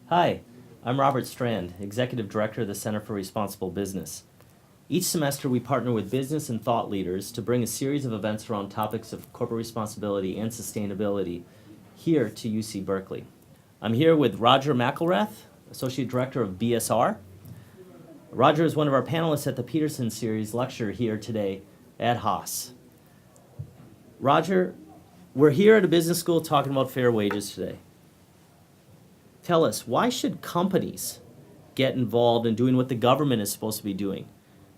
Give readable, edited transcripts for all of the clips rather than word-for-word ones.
Hi, I'm Robert Strand, Executive Director of the Center for Responsible Business. Each semester we partner with business and thought leaders to bring a series of events around topics of corporate responsibility and sustainability here to UC Berkeley. I'm here with Roger McElrath, Associate Director of BSR. Roger is one of our panelists at the Peterson series lecture here today at Haas. Roger, we're here at a business school talking about fair wages today. Tell us, why should companies get involved in doing what the government is supposed to be doing?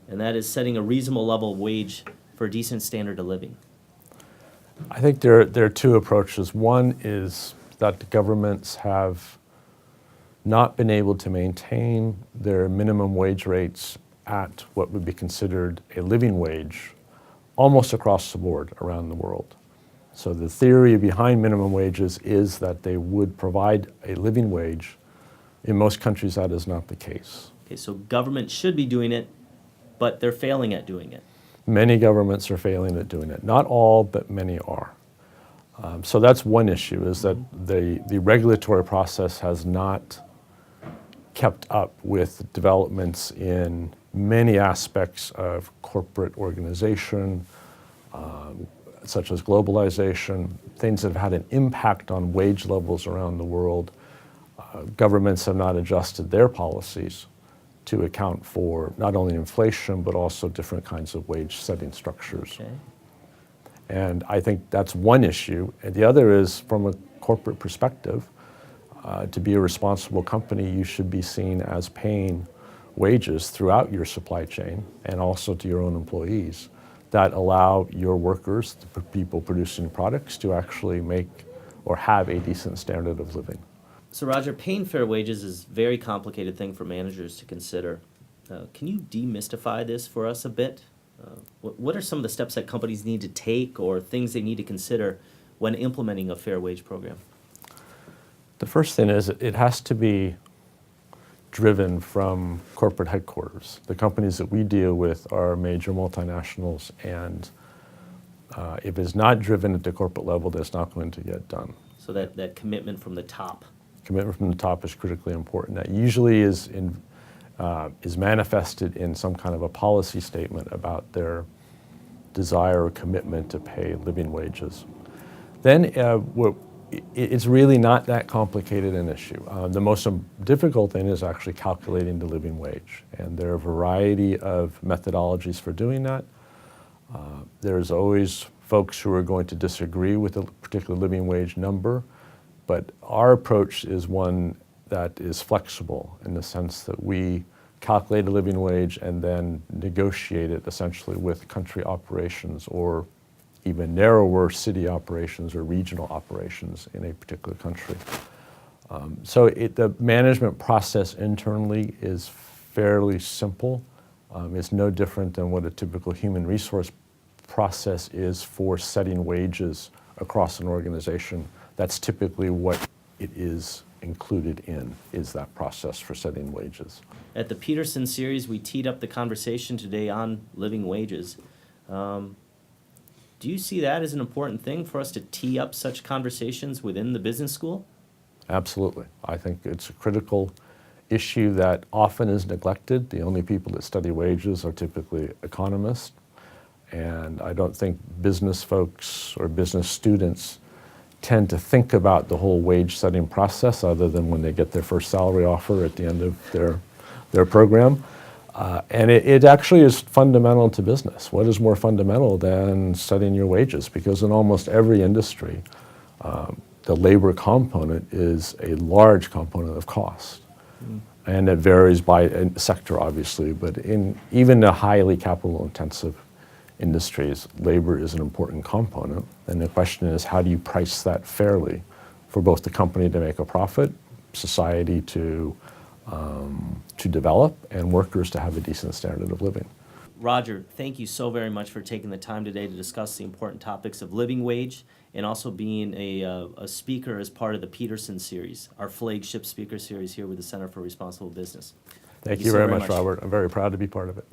And that is setting a reasonable level of wage for a decent standard of living. I think there are two approaches. One is that the governments have not been able to maintain their minimum wage rates at what would be considered a living wage almost across the board around the world. So the theory behind minimum wages is that they would provide a living wage. In most countries, that is not the case. Okay, so government should be doing it, but they're failing at doing it. Many governments are failing at doing it. Not all, but many are. So that's one issue, is that the regulatory process has not kept up with developments in many aspects of corporate organization, such as globalization, things that have had an impact on wage levels around the world. Governments have not adjusted their policies to account for not only inflation, but also different kinds of wage setting structures. Okay. And I think that's one issue. And the other is, from a corporate perspective, to be a responsible company, you should be seen as paying wages throughout your supply chain and also to your own employees that allow your workers, the people producing products, to actually make or have a decent standard of living. So Roger, paying fair wages is a very complicated thing for managers to consider. Can you demystify this for us a bit? What are some of the steps that companies need to take or things they need to consider when implementing a fair wage program? The first thing is it has to be driven from corporate headquarters. The companies that we deal with are major multinationals, and if it's not driven at the corporate level, that's not going to get done. So that commitment from the top. Commitment from the top is critically important. That usually is manifested in some kind of a policy statement about their desire or commitment to pay living wages. Then it's really not that complicated an issue. The most difficult thing is actually calculating the living wage. And there are a variety of methodologies for doing that. There's always folks who are going to disagree with a particular living wage number, but our approach is one that is flexible in the sense that we calculate a living wage and then negotiate it essentially with country operations or even narrower city operations or regional operations in a particular country. So the management process internally is fairly simple. It's no different than what a typical human resource process is for setting wages across an organization. That's typically what it is included in, is that process for setting wages. At the Peterson series, we teed up the conversation today on living wages. Do you see that as an important thing for us to tee up such conversations within the business school? Absolutely. I think it's a critical issue that often is neglected. The only people that study wages are typically economists, and I don't think business folks or business students tend to think about the whole wage setting process other than when they get their first salary offer at the end of their program. And it actually is fundamental to business. What is more fundamental than setting your wages? Because in almost every industry, the labor component is a large component of cost. And it varies by sector, obviously, but in even the highly capital-intensive industries, labor is an important component. And the question is, how do you price that fairly for both the company to make a profit, society to develop, and workers to have a decent standard of living? Roger, thank you so very much for taking the time today to discuss the important topics of living wage and also being a speaker as part of the Peterson series, our flagship speaker series here with the Center for Responsible Business. Thank you very much, Robert. I'm very proud to be part of it.